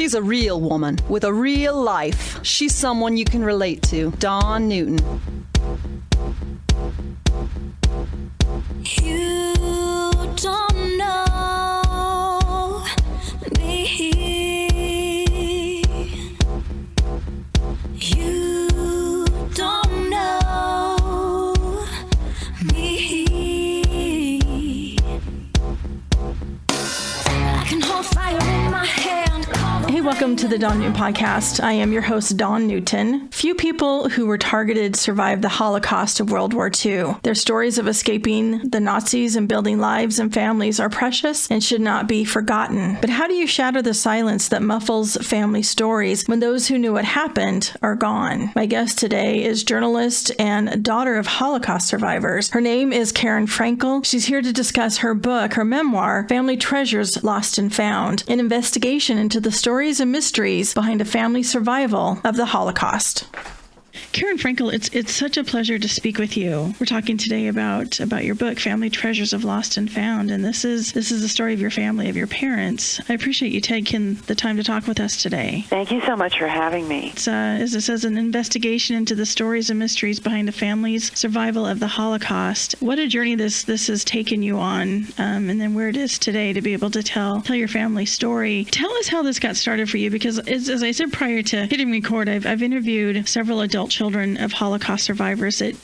She's a real woman with a real life. She's someone you can relate to. Dawn Newton. You don't know me. You don't know me. I can hold fire in my hand. Hey, welcome to the Dawn Newton Podcast. I am your host, Dawn Newton. Few people who were targeted survived the Holocaust of World War II. Their stories of escaping the Nazis and building lives and families are precious and should not be forgotten. But how do you shatter the silence that muffles family stories when those who knew what happened are gone? My guest today is journalist and daughter of Holocaust survivors. Her name is Frenkel. She's here to discuss her book, her memoir, Family Treasures Lost and Found, an investigation into the stories and mysteries behind a family survival of the Holocaust. Frenkel, it's such a pleasure to speak with you. We're talking today about your book, Family Treasures of Lost and Found, and this is the story of your family, of your parents. I appreciate you taking the time to talk with us today. Thank you so much for having me. It's, as it says, an investigation into the stories and mysteries behind a family's survival of the Holocaust. What a journey this has taken you on, and then where it is today to be able to tell your family's story. Tell us how this got started for you, because as I said prior to hitting record, I've interviewed several adult children of Holocaust survivors that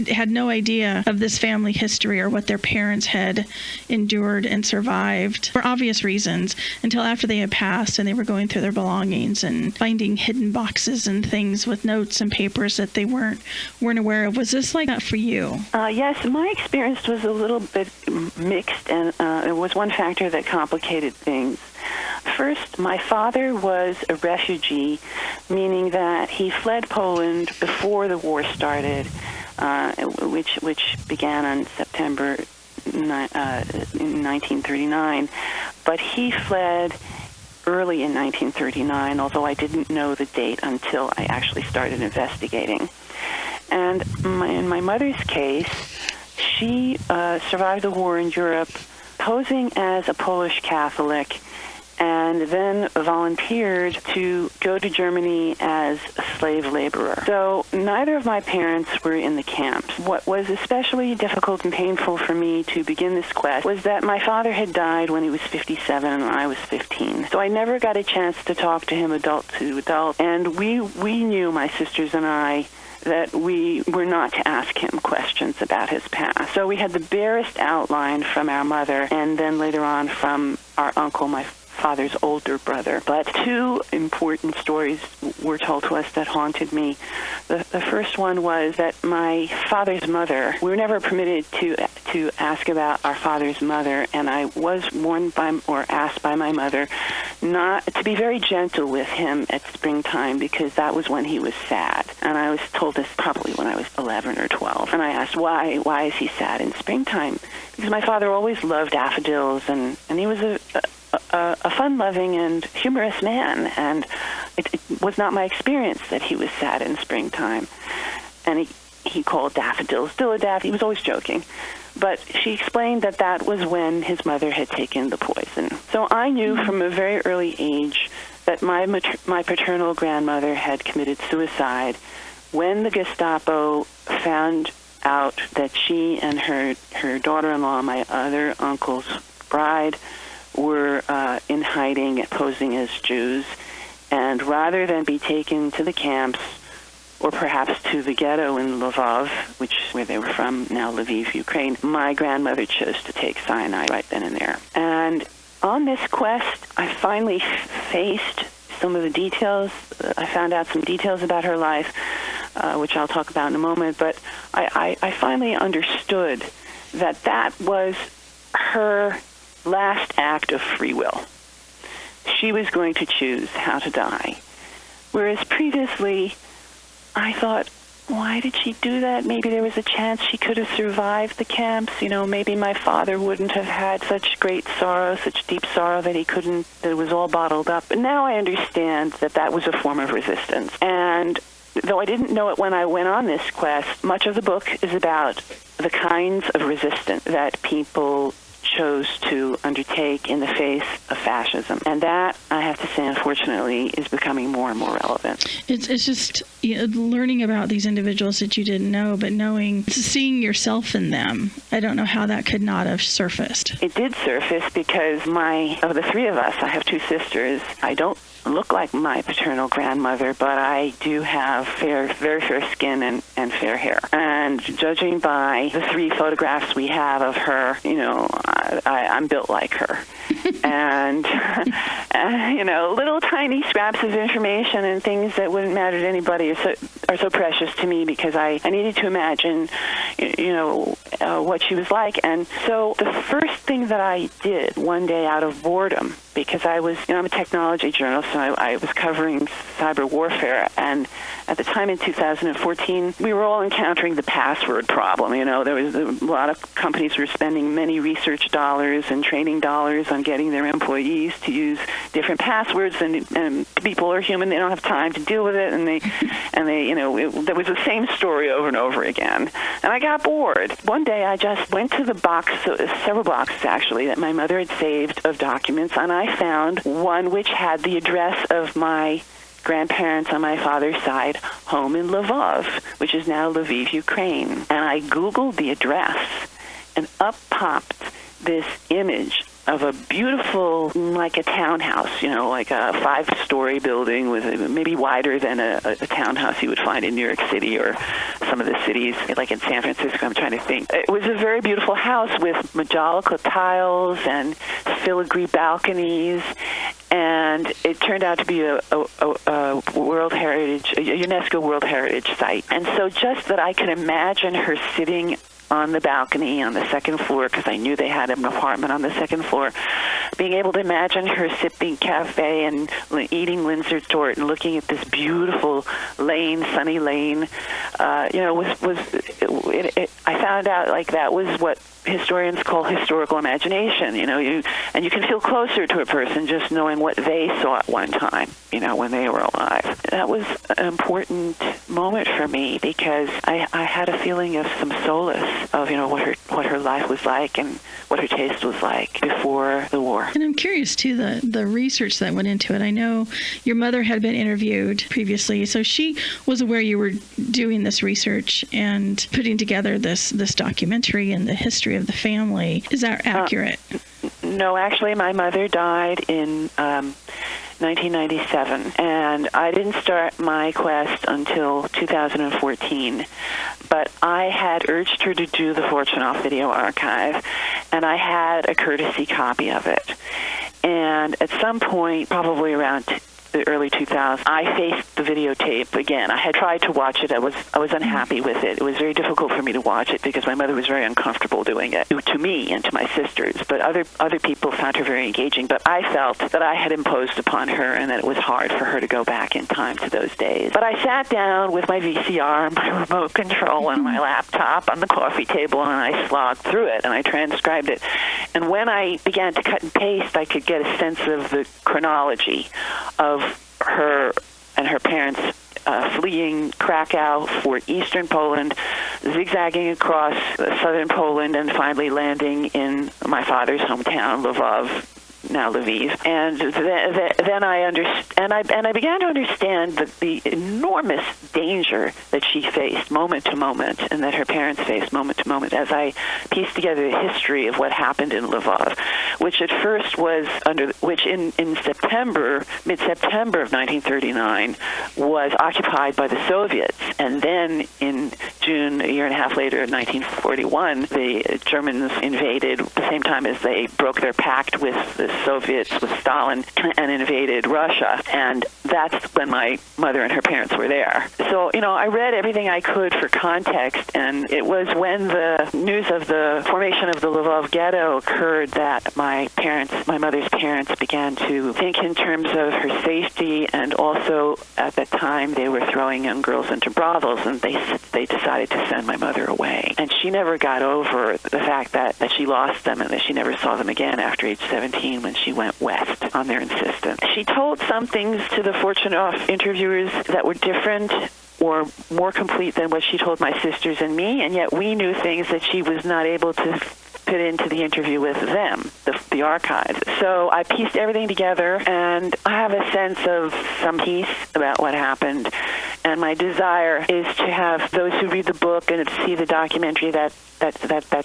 had no idea of this family history or what their parents had endured and survived for obvious reasons until after they had passed and they were going through their belongings and finding hidden boxes and things with notes and papers that they weren't aware of. Was this like that for you? Yes, my experience was a little bit mixed, and it was one factor that complicated things. First, my father was a refugee, meaning that he fled Poland before the war started, which began on September in 1939. But he fled early in 1939, although I didn't know the date until I actually started investigating. And in my mother's case, she survived the war in Europe, posing as a Polish Catholic, and then volunteered to go to Germany as a slave laborer. So neither of my parents were in the camps. What was especially difficult and painful for me to begin this quest was that my father had died when he was 57 and I was 15. So I never got a chance to talk to him adult to adult. And we knew, my sisters and I, that we were not to ask him questions about his past. So we had the barest outline from our mother and then later on from our uncle, my father's older brother. But two important stories were told to us that haunted me. The first one was that my father's mother, we were never permitted to ask about our father's mother, and I was warned asked by my mother not to be very gentle with him at springtime because that was when he was sad. And I was told this probably when I was 11 or 12. And I asked, why is he sad in springtime? Because my father always loved daffodils, and he was a fun-loving and humorous man, and it was not my experience that he was sad in springtime. And he called daffodils dilladaff. He was always joking. But she explained that was when his mother had taken the poison. So I knew from a very early age that my paternal grandmother had committed suicide when the Gestapo found out that she and her daughter-in-law, my other uncle's bride, were in hiding, posing as Jews, and rather than be taken to the camps or perhaps to the ghetto in Lvov, where they were from, now Lviv, Ukraine, my grandmother chose to take cyanide right then and there. And on this quest, I finally faced some of the details. I found out some details about her life, which I'll talk about in a moment, but I finally understood that was her last act of free will. She was going to choose how to die. Whereas previously, I thought, why did she do that? Maybe there was a chance she could have survived the camps. Maybe my father wouldn't have had such great sorrow, such deep sorrow that it was all bottled up. But now I understand that was a form of resistance. And though I didn't know it when I went on this quest, much of the book is about the kinds of resistance that people chose to undertake in the face of fascism. And that, I have to say, unfortunately, is becoming more and more relevant. It's just learning about these individuals that you didn't know, but seeing yourself in them. I don't know how that could not have surfaced. It did surface because of the three of us, I have two sisters. I don't look like my paternal grandmother, but I do have very fair skin and fair hair. And judging by the three photographs we have of her, I'm built like her. And, little tiny scraps of information and things that wouldn't matter to anybody are so precious to me because I needed to imagine, what she was like. And so the first thing that I did one day out of boredom, because I'm a technology journalist, so I was covering cyber warfare, and at the time in 2014, we were all encountering the password problem. There was a lot of companies were spending many research dollars and training dollars on getting their employees to use different passwords, and people are human; they don't have time to deal with it, and there was the same story over and over again. And I got bored. One day, I just went to the box, several boxes actually, that my mother had saved of documents, and I found one which had the address of my grandparents on my father's side home in Lvov, which is now Lviv, Ukraine. And I Googled the address, and up popped this image of a beautiful, like a townhouse, like a 5-story building with maybe wider than a townhouse you would find in New York City or some of the cities, like in San Francisco. I'm trying to think. It was a very beautiful house with majolica tiles and filigree balconies, and it turned out to be a World Heritage, a UNESCO World Heritage site. And so just that I could imagine her sitting on the balcony on the second floor, because I knew they had an apartment on the second floor, being able to imagine her sipping cafe and eating Linzer tort and looking at this beautiful lane, sunny lane, I found out like that was what historians call historical imagination. You can feel closer to a person just knowing what they saw at one time, when they were alive. That was an important moment for me because I had a feeling of some solace of what her life was like and what her taste was like before the war. And I'm curious too the research that went into it. I know your mother had been interviewed previously, so she was aware you were doing this research and putting together this documentary and the history of the family. Is that accurate? No, actually, my mother died in 1997, and I didn't start my quest until 2014. But I had urged her to do the Fortunoff Video Archive, and I had a courtesy copy of it. And at some point, probably around the early 2000s, I faced the videotape again. I had tried to watch it. I was unhappy with it. It was very difficult for me to watch it because my mother was very uncomfortable doing it to me and to my sisters. But other people found her very engaging. But I felt that I had imposed upon her and that it was hard for her to go back in time to those days. But I sat down with my VCR, my remote control, and my laptop on the coffee table, and I slogged through it, and I transcribed it. And when I began to cut and paste, I could get a sense of the chronology of her and her parents fleeing Krakow for eastern Poland, zigzagging across southern Poland, and finally landing in my father's hometown, Lvov, now Lviv. And then I began to understand the enormous danger that she faced moment to moment, and that her parents faced moment to moment, as I pieced together the history of what happened in Lvov, which at first was in September, mid-September of 1939, was occupied by the Soviets, and then in June, a year and a half later, in 1941, the Germans invaded at the same time as they broke their pact with the Soviets, with Stalin, and invaded Russia. And that's when my mother and her parents were there. So, I read everything I could for context, and it was when the news of the formation of the Lvov ghetto occurred that my mother's parents began to think in terms of her safety, and also at that time they were throwing young girls into brothels, and they decided to send my mother away. And she never got over the fact that she lost them and that she never saw them again after age 17 when she went west on their insistence. She told some things to the Fortunoff interviewers that were different or more complete than what she told my sisters and me, and yet we knew things that she was not able to fit into the interview with them, the archives. So I pieced everything together, and I have a sense of some peace about what happened. And my desire is to have those who read the book and see the documentary that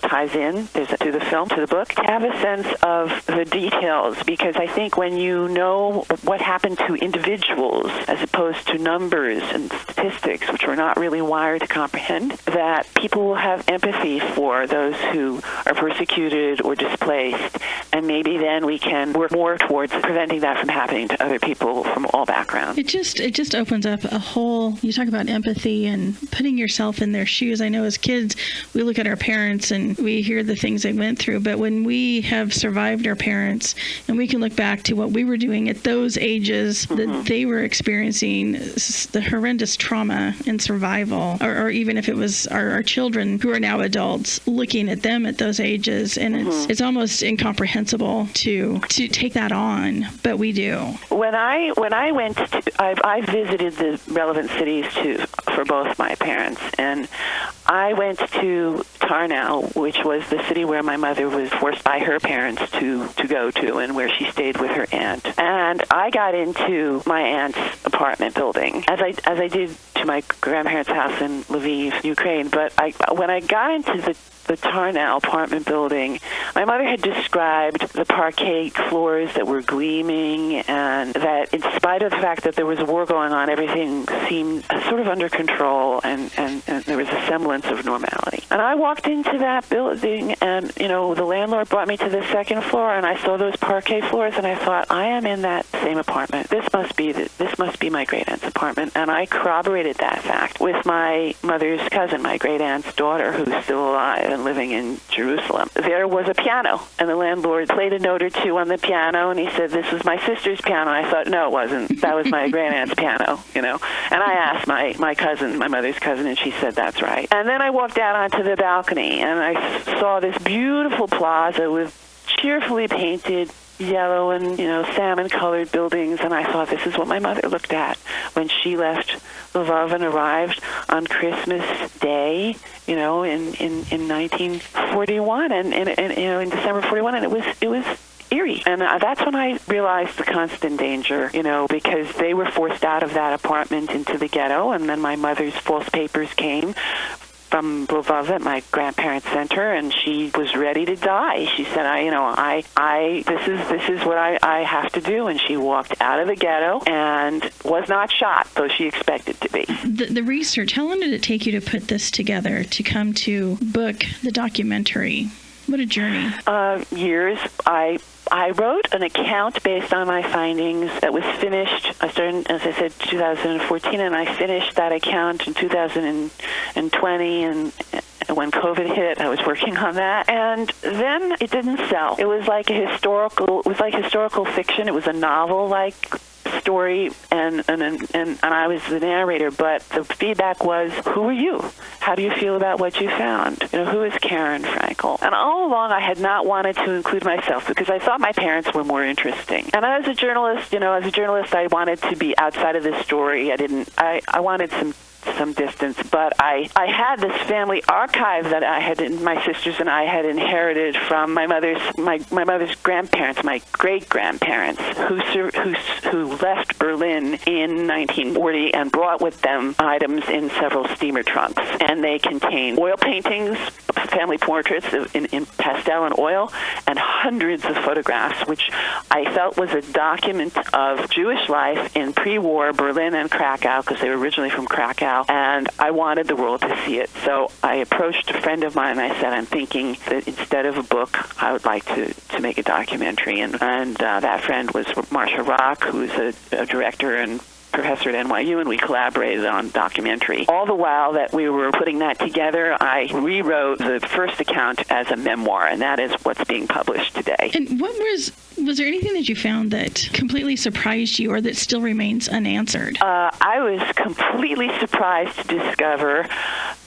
ties in to the film, to the book, to have a sense of the details, because I think when you know what happened to individuals as opposed to numbers and statistics, which we're not really wired to comprehend, that people will have empathy for those who are persecuted or displaced, and maybe then we can work more towards preventing that from happening to other people from all backgrounds. It just opens up a whole, you talk about empathy and putting yourself in their shoes. I know as kids, we look at our parents and we hear the things they went through, but when we have survived our parents and we can look back to what we were doing at those ages, that they were experiencing the horrendous trauma and survival, or even if it was our children who are now adults, looking at them at those ages, and it's almost incomprehensible to take that on, but we do. When I went to, I visited the relevant cities for both my parents, and I went to Tarnow, which was the city where my mother was forced by her parents to go to, and where she stayed with her aunt. And I got into my aunt's apartment building, as I did to my grandparents' house in Lviv, Ukraine. But when I got into the Tarnow apartment building, my mother had described the parquet floors that were gleaming, and that in spite of the fact that there was a war going on, everything seemed sort of under control, and there was a semblance of normality. And I walked into that building, and the landlord brought me to the second floor, and I saw those parquet floors, and I thought, I am in that same apartment. This must be my great aunt's apartment. And I corroborated that fact with my mother's cousin, my great aunt's daughter, who's still alive and living in Jerusalem. There was a piano, and the landlord played a note or two on the piano, and he said, "This is my sister's piano." And I thought, no, it wasn't. That was my great aunt's piano, And I asked my cousin, my mother's cousin, and she said, that's right. And then I walked out onto the balcony, and I saw this beautiful plaza with cheerfully painted yellow and, salmon-colored buildings, and I thought, this is what my mother looked at when she left Lvov and arrived on Christmas Day, in 1941, and in December 41, and it was eerie. And that's when I realized the constant danger, because they were forced out of that apartment into the ghetto, and then my mother's false papers came from Lvov at my grandparents' center, and she was ready to die. She said, this is what I have to do. And she walked out of the ghetto and was not shot, though she expected to be. The research, how long did it take you to put this together, to come to book the documentary? What a journey. Years. I wrote an account based on my findings that was finished. I started, as I said, 2014, and I finished that account in 2020, and when COVID hit, I was working on that, and then it didn't sell. It was like historical fiction. It was a novel-like story, and I was the narrator, but the feedback was, who are you? How do you feel about what you found? Who is Karen Frenkel? And all along I had not wanted to include myself because I thought my parents were more interesting. And as a journalist, I wanted to be outside of this story. I wanted some distance, but I had this family archive that my sisters and I had inherited from my mother's grandparents, my great grandparents, who left Berlin in 1940 and brought with them items in several steamer trunks, and they contained oil paintings, family portraits in pastel and oil, and hundreds of photographs, which I felt was a document of Jewish life in pre-war Berlin and Krakow, because they were originally from Krakow. And I wanted the world to see it. So I approached a friend of mine, and I said, I'm thinking that instead of a book, I would like to make a documentary. And that friend was Marcia Rock, who's a director and professor at NYU, and we collaborated on documentary. All the while that we were putting that together, I rewrote the first account as a memoir, and that is what's being published today. And was there anything that you found that completely surprised you or that still remains unanswered? I was completely surprised to discover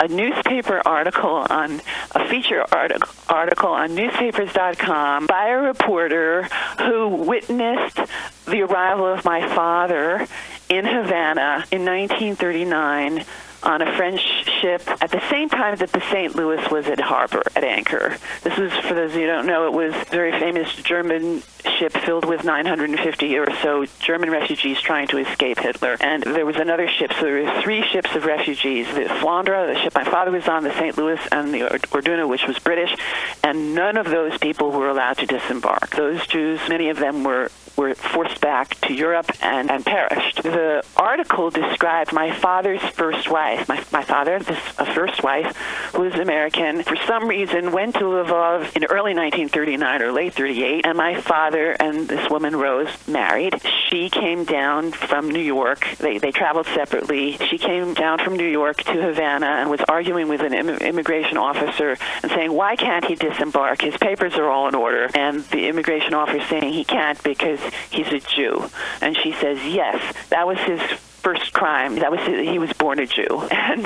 a newspaper article a feature article on newspapers.com by a reporter who witnessed the arrival of my father in Havana in 1939 on a French ship at the same time that the St. Louis was at harbor, at anchor. This was, for those of you who don't know, it was a very famous German ship filled with 950 or so German refugees trying to escape Hitler. And there was another ship, so there were 3 ships of refugees. The Flandre, the ship my father was on, the St. Louis, and the Orduna, which was British, and none of those people were allowed to disembark. Those Jews, many of them were forced back to Europe and perished. The article described my father's first wife. My father, a first wife, who was American, for some reason went to Lvov in early 1939 or late 38, and my father and this woman, Rose, married. She came down from New York. They traveled separately. She came down from New York to Havana and was arguing with an immigration officer and saying, why can't he disembark? His papers are all in order. And the immigration officer saying he can't because he's a Jew. And she says, yes, that was his first crime. He was born a Jew. And,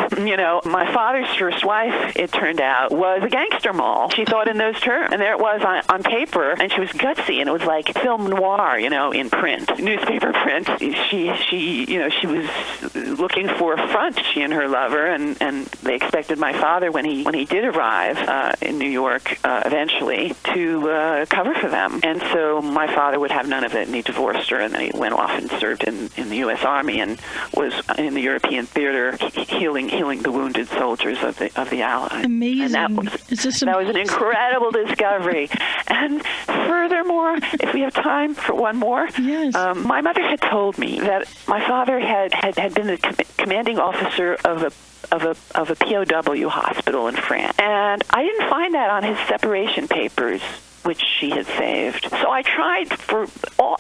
my father's first wife, it turned out, was a gangster moll. She thought in those terms. And there it was on paper, and she was gutsy, and it was like film noir, in print, newspaper print. She was looking for a front, she and her lover, and they expected my father, when he did arrive in New York eventually, to cover for them. And so my father would have none of it, and he divorced her, and then he went off and served in the U.S. Army and was in the European theater healing the wounded soldiers of the Allies. Amazing. And that was an incredible discovery. And furthermore, if we have time for one more, yes. My mother had told me that my father had been the commanding officer of a POW hospital in France. And I didn't find that on his separation papers, which she had saved. So I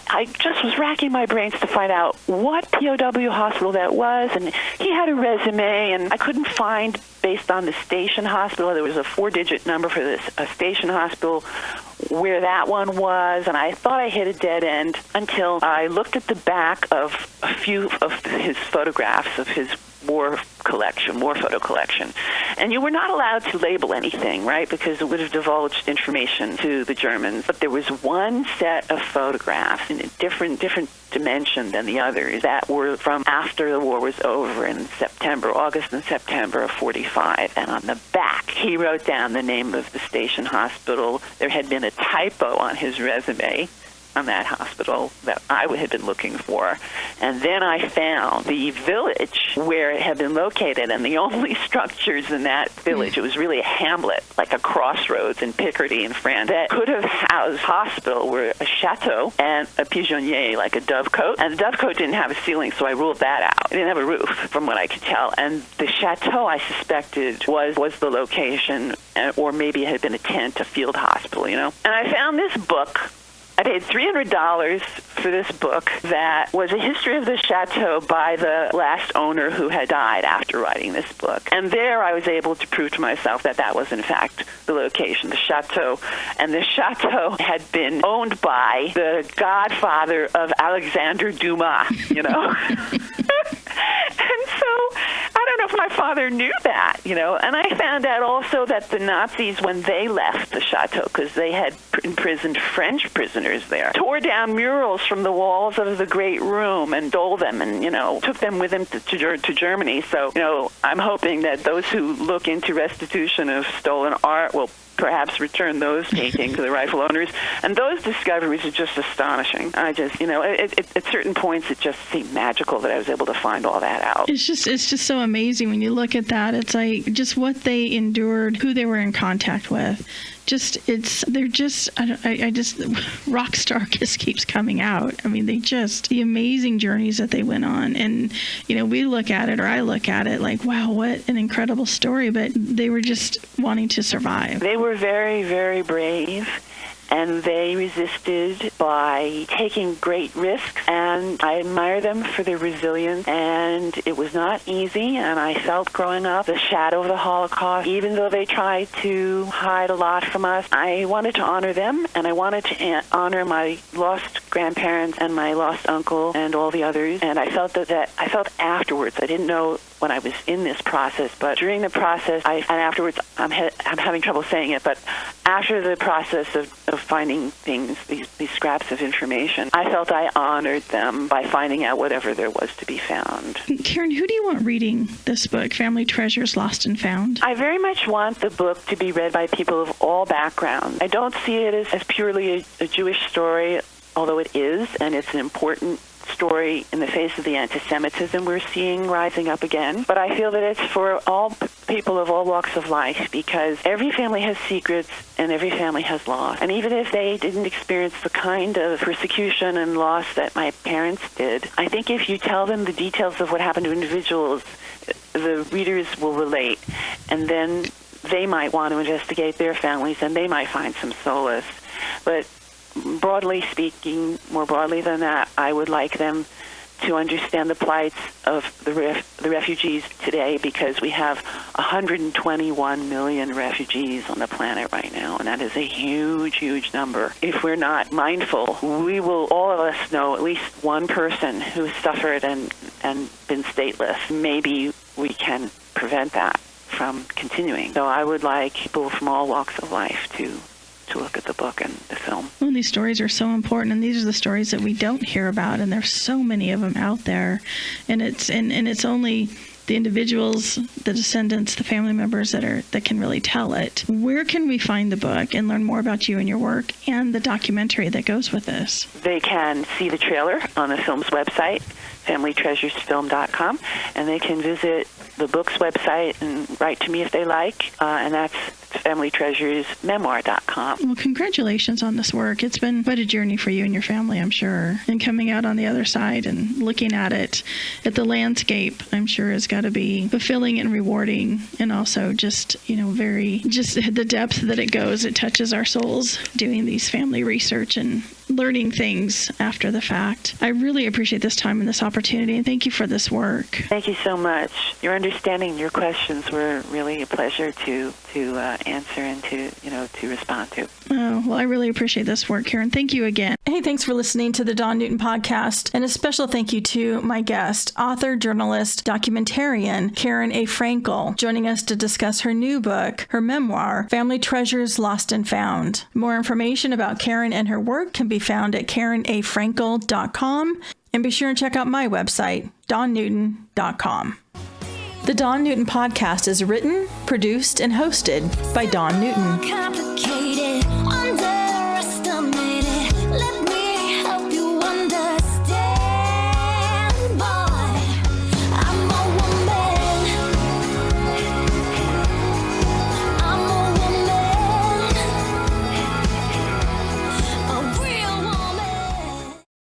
I just was racking my brains to find out what POW hospital that was, and he had a resume, and I couldn't find, based on the station hospital, there was a 4-digit number for a station hospital, where that one was, and I thought I hit a dead end until I looked at the back of a few of his photographs of his war photo collection. And you were not allowed to label anything, right, because it would have divulged information to the Germans. But there was one set of photographs in a different dimension than the others that were from after the war was over in August and September of 45. And on the back, he wrote down the name of the station hospital. There had been a typo on his resume on that hospital that I had been looking for. And then I found the village where it had been located, and the only structures in that village, it was really a hamlet, like a crossroads in Picardy in France, that could have housed hospital were a chateau and a pigeonnier, like a dovecote. And the dovecote didn't have a ceiling, so I ruled that out. It didn't have a roof, from what I could tell. And the chateau, I suspected, was the location, or maybe it had been a tent, a field hospital, And I found this book. I paid $300 for this book that was a history of the chateau by the last owner who had died after writing this book. And there I was able to prove to myself that was, in fact, the location, the chateau. And the chateau had been owned by the godfather of Alexander Dumas, And so I don't know if my father knew that, And I found out also that the Nazis, when they left the chateau, because they had imprisoned French prisoners there, tore down murals from the walls of the Great Room and stole them and, took them with them to Germany. So, I'm hoping that those who look into restitution of stolen art will perhaps return those paintings to the rightful owners. And those discoveries are just astonishing. I just, at certain points, it just seemed magical that I was able to find all that out. It's just so amazing when you look at that. It's like just what they endured, who they were in contact with. Rock star just keeps coming out. I mean, the amazing journeys that they went on. And, we look at it, or I look at it like, wow, what an incredible story. But they were just wanting to survive. They were very, very brave. And they resisted by taking great risks, and I admire them for their resilience. And it was not easy, and I felt growing up the shadow of the Holocaust. Even though they tried to hide a lot from us, I wanted to honor them, and I wanted to honor my lost grandparents and my lost uncle and all the others. And I felt that I felt afterwards. I didn't know when I was in this process, but during the process, and afterwards, I'm having trouble saying it, but after the process of finding things, these scraps of information, I felt I honored them by finding out whatever there was to be found. Karen, who do you want reading this book, Family Treasures Lost and Found? I very much want the book to be read by people of all backgrounds. I don't see it as purely a Jewish story, although it is, and it's an important story in the face of the anti-Semitism we're seeing rising up again. But I feel that it's for all people of all walks of life, because every family has secrets and every family has loss. And even if they didn't experience the kind of persecution and loss that my parents did, I think if you tell them the details of what happened to individuals, the readers will relate. And then they might want to investigate their families and they might find some solace. But broadly speaking, more broadly than that, I would like them to understand the plights of the refugees today, because we have 121 million refugees on the planet right now, and that is a huge, huge number. If we're not mindful, we will, all of us know at least one person who has suffered and been stateless. Maybe we can prevent that from continuing. So I would like people from all walks of life to look at the book and the film. Well, these stories are so important, and these are the stories that we don't hear about, and there's so many of them out there, and it's only the individuals, the descendants, the family members that can really tell it. Where can we find the book and learn more about you and your work and the documentary that goes with this? They can see the trailer on the film's website, familytreasuresfilm.com, and they can visit the book's website and write to me if they like, and that's familytreasuresmemoir.com. Well, congratulations on this work. It's been quite a journey for you and your family, I'm sure. And coming out on the other side and looking at it, at the landscape, I'm sure has got to be fulfilling and rewarding, and also just the depth that it goes. It touches our souls doing these family research and learning things after the fact. I really appreciate this time and this opportunity, and thank you for this work. Thank you so much. Your understanding, your questions were really a pleasure to answer and to respond to. Oh, well, I really appreciate this work, Karen. Thank you again. Hey, thanks for listening to the Dawn Newton podcast, and a special thank you to my guest, author, journalist, documentarian, Karen A. Frenkel, joining us to discuss her new book, her memoir, Family Treasures Lost and Found. More information about Karen and her work can be found at karenafrenkel.com, and be sure and check out my website, dawnnewton.com. The Dawn Newton podcast is written, produced, and hosted by Dawn Newton. Complicated.